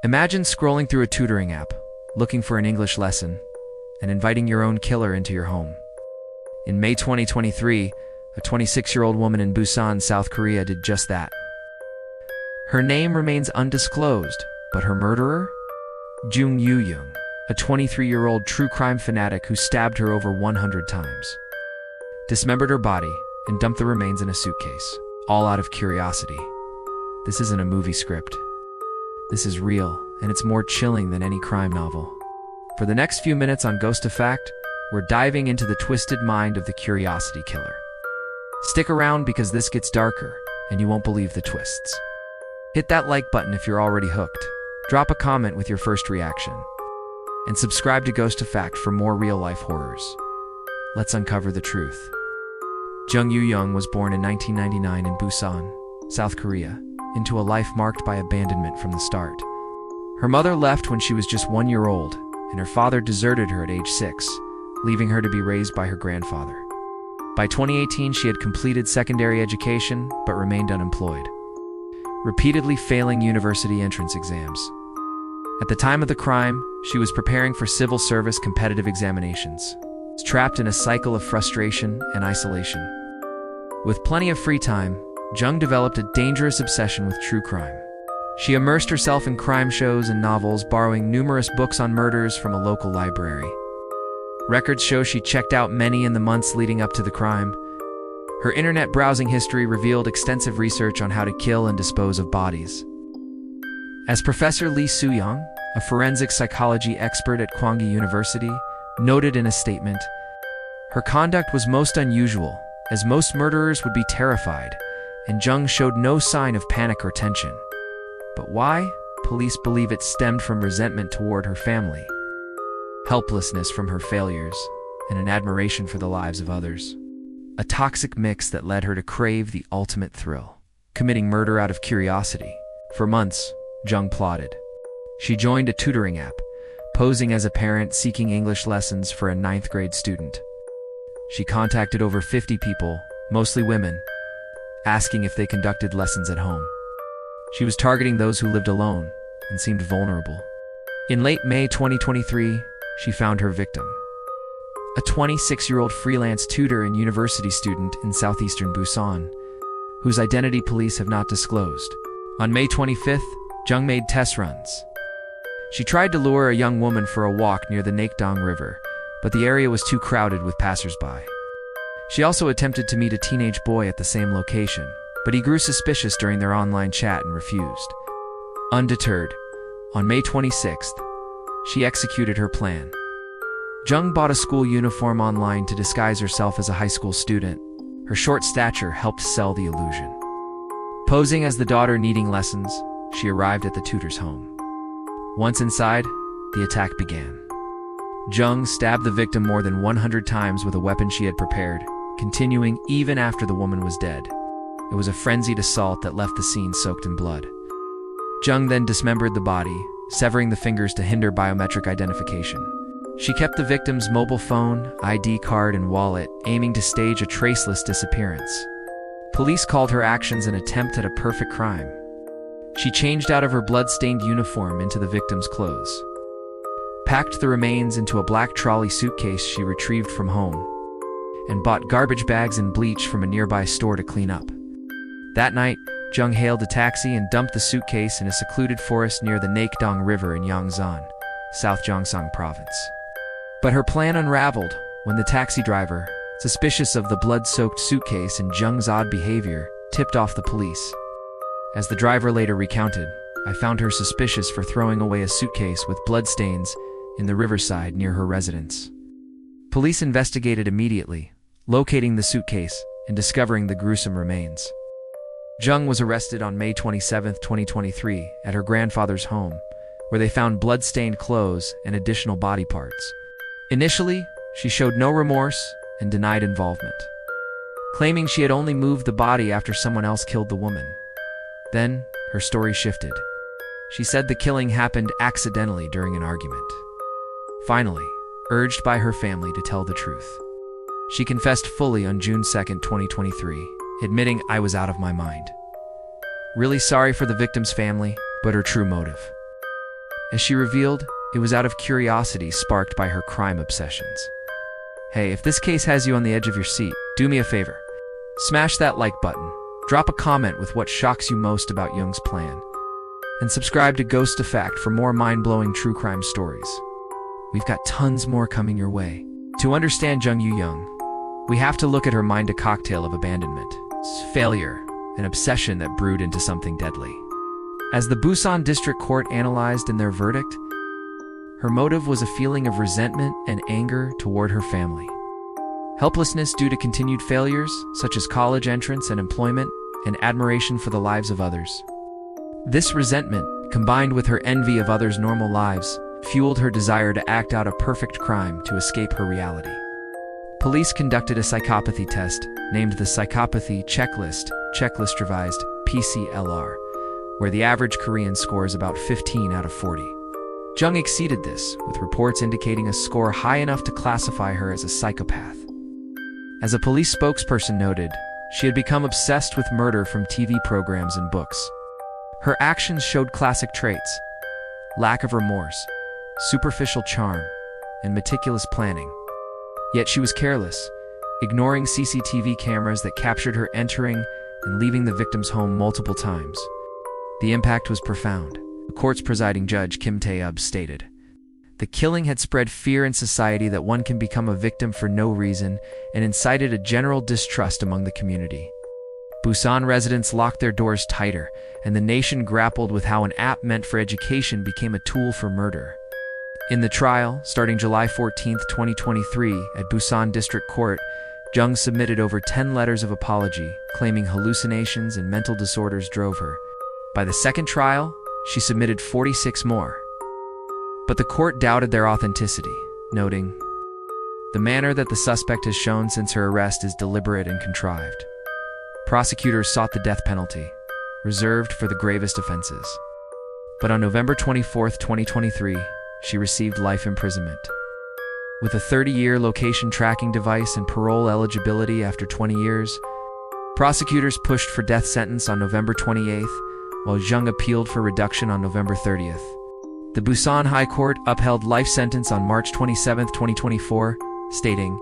Imagine scrolling through a tutoring app, looking for an English lesson, and inviting your own killer into your home. In May 2023, a 26-year-old woman in Busan, South Korea did just that. Her name remains undisclosed, but her murderer? Jung Yoo-jung, a 23-year-old true crime fanatic who stabbed her over 100 times, dismembered her body, and dumped the remains in a suitcase, all out of curiosity. This isn't a movie script. This is real, and it's more chilling than any crime novel. For the next few minutes on Ghost of Fact, we're diving into the twisted mind of the curiosity killer. Stick around because this gets darker, and you won't believe the twists. Hit that like button if you're already hooked. Drop a comment with your first reaction. And subscribe to Ghost of Fact for more real-life horrors. Let's uncover the truth. Jung Yoo-jung was born in 1999 in Busan, South Korea, into a life marked by abandonment from the start. Her mother left when she was just 1 year old, and her father deserted her at age 6, leaving her to be raised by her grandfather. By 2018, she had completed secondary education, but remained unemployed, repeatedly failing university entrance exams. At the time of the crime, she was preparing for civil service competitive examinations, trapped in a cycle of frustration and isolation. With plenty of free time, Jung developed a dangerous obsession with true crime. She immersed herself in crime shows and novels, borrowing numerous books on murders from a local library. Records show she checked out many in the months leading up to the crime. Her internet browsing history revealed extensive research on how to kill and dispose of bodies. As Professor Lee Soo-young, a forensic psychology expert at Kwanggi University, noted in a statement, her conduct was most unusual, as most murderers would be terrified, and Jung showed no sign of panic or tension. But why? Police believe it stemmed from resentment toward her family, helplessness from her failures, and an admiration for the lives of others. A toxic mix that led her to crave the ultimate thrill, committing murder out of curiosity. For months, Jung plotted. She joined a tutoring app, posing as a parent seeking English lessons for a 9th grade student. She contacted over 50 people, mostly women, asking if they conducted lessons at home. She was targeting those who lived alone and seemed vulnerable. In late May 2023, she found her victim, a 26-year-old freelance tutor and university student in southeastern Busan, whose identity police have not disclosed. On May 25th, Jung made test runs. She tried to lure a young woman for a walk near the Nakdong River, but the area was too crowded with passersby. She also attempted to meet a teenage boy at the same location, but he grew suspicious during their online chat and refused. Undeterred, on May 26th, she executed her plan. Jung bought a school uniform online to disguise herself as a high school student. Her short stature helped sell the illusion. Posing as the daughter needing lessons, she arrived at the tutor's home. Once inside, the attack began. Jung stabbed the victim more than 100 times with a weapon she had prepared, continuing even after the woman was dead. It was a frenzied assault that left the scene soaked in blood. Jung then dismembered the body, severing the fingers to hinder biometric identification. She kept the victim's mobile phone, ID card, and wallet, aiming to stage a traceless disappearance. Police called her actions an attempt at a perfect crime. She changed out of her blood-stained uniform into the victim's clothes, packed the remains into a black trolley suitcase she retrieved from home, and bought garbage bags and bleach from a nearby store to clean up. That night, Jung hailed a taxi and dumped the suitcase in a secluded forest near the Nakdong River in Yongsan, South Gyeongsang Province. But her plan unraveled when the taxi driver, suspicious of the blood-soaked suitcase and Jung's odd behavior, tipped off the police. As the driver later recounted, I found her suspicious for throwing away a suitcase with bloodstains in the riverside near her residence. Police investigated immediately, locating the suitcase and discovering the gruesome remains. Jung was arrested on May 27, 2023, at her grandfather's home, where they found blood-stained clothes and additional body parts. Initially, she showed no remorse and denied involvement, claiming she had only moved the body after someone else killed the woman. Then, her story shifted. She said the killing happened accidentally during an argument. Finally, urged by her family to tell the truth, she confessed fully on June 2, 2023, admitting, "I was out of my mind. Really sorry for the victim's family, but her true motive As she revealed, it was out of curiosity sparked by her crime obsessions. Hey, if this case has you on the edge of your seat, do me a favor. Smash that like button, drop a comment with what shocks you most about Jung's plan, and subscribe to Ghost Effect for more mind-blowing true crime stories. We've got tons more coming your way. To understand Jung Yoo-jung, we have to look at her mind a cocktail of abandonment, failure, and obsession that brewed into something deadly. As the Busan District Court analyzed in their verdict, her motive was a feeling of resentment and anger toward her family. Helplessness due to continued failures, such as college entrance and employment, and admiration for the lives of others. This resentment, combined with her envy of others' normal lives, fueled her desire to act out a perfect crime to escape her reality. Police conducted a psychopathy test, named the Psychopathy Checklist Revised, PCLR, where the average Korean score is about 15 out of 40. Jung exceeded this, with reports indicating a score high enough to classify her as a psychopath. As a police spokesperson noted, she had become obsessed with murder from TV programs and books. Her actions showed classic traits: lack of remorse, superficial charm, and meticulous planning. Yet she was careless, ignoring CCTV cameras that captured her entering and leaving the victim's home multiple times. The impact was profound. The court's presiding judge, Kim Tae-ub, stated, "The killing had spread fear in society that one can become a victim for no reason and incited a general distrust among the community." Busan residents locked their doors tighter, and the nation grappled with how an app meant for education became a tool for murder. In the trial, starting July 14, 2023, at Busan District Court, Jung submitted over 10 letters of apology, claiming hallucinations and mental disorders drove her. By the second trial, she submitted 46 more. But the court doubted their authenticity, noting, "The manner that the suspect has shown since her arrest is deliberate and contrived." Prosecutors sought the death penalty, reserved for the gravest offenses. But on November 24, 2023, she received life imprisonment. With a 30-year location tracking device and parole eligibility after 20 years, prosecutors pushed for death sentence on November 28, while Jung appealed for reduction on November 30th. The Busan High Court upheld life sentence on March 27, 2024, stating,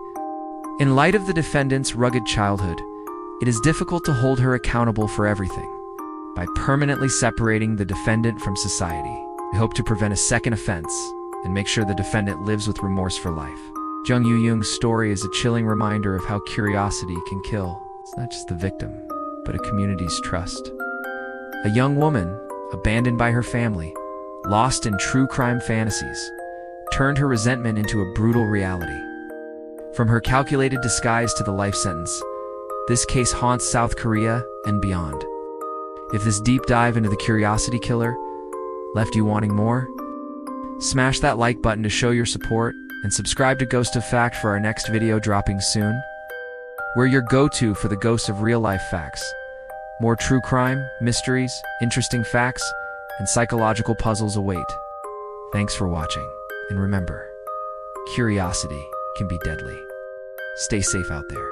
"In light of the defendant's rugged childhood, it is difficult to hold her accountable for everything. By permanently separating the defendant from society, we hope to prevent a second offense and make sure the defendant lives with remorse for life." Jung Yoo-jung's story is a chilling reminder of how curiosity can kill. It's not just the victim, but a community's trust. A young woman, abandoned by her family, lost in true crime fantasies, turned her resentment into a brutal reality. From her calculated disguise to the life sentence, this case haunts South Korea and beyond. If this deep dive into the curiosity killer left you wanting more, smash that like button to show your support, and subscribe to Ghost of Fact for our next video dropping soon. We're your go-to for the ghosts of real-life facts. More true crime, mysteries, interesting facts, and psychological puzzles await. Thanks for watching, and remember, curiosity can be deadly. Stay safe out there.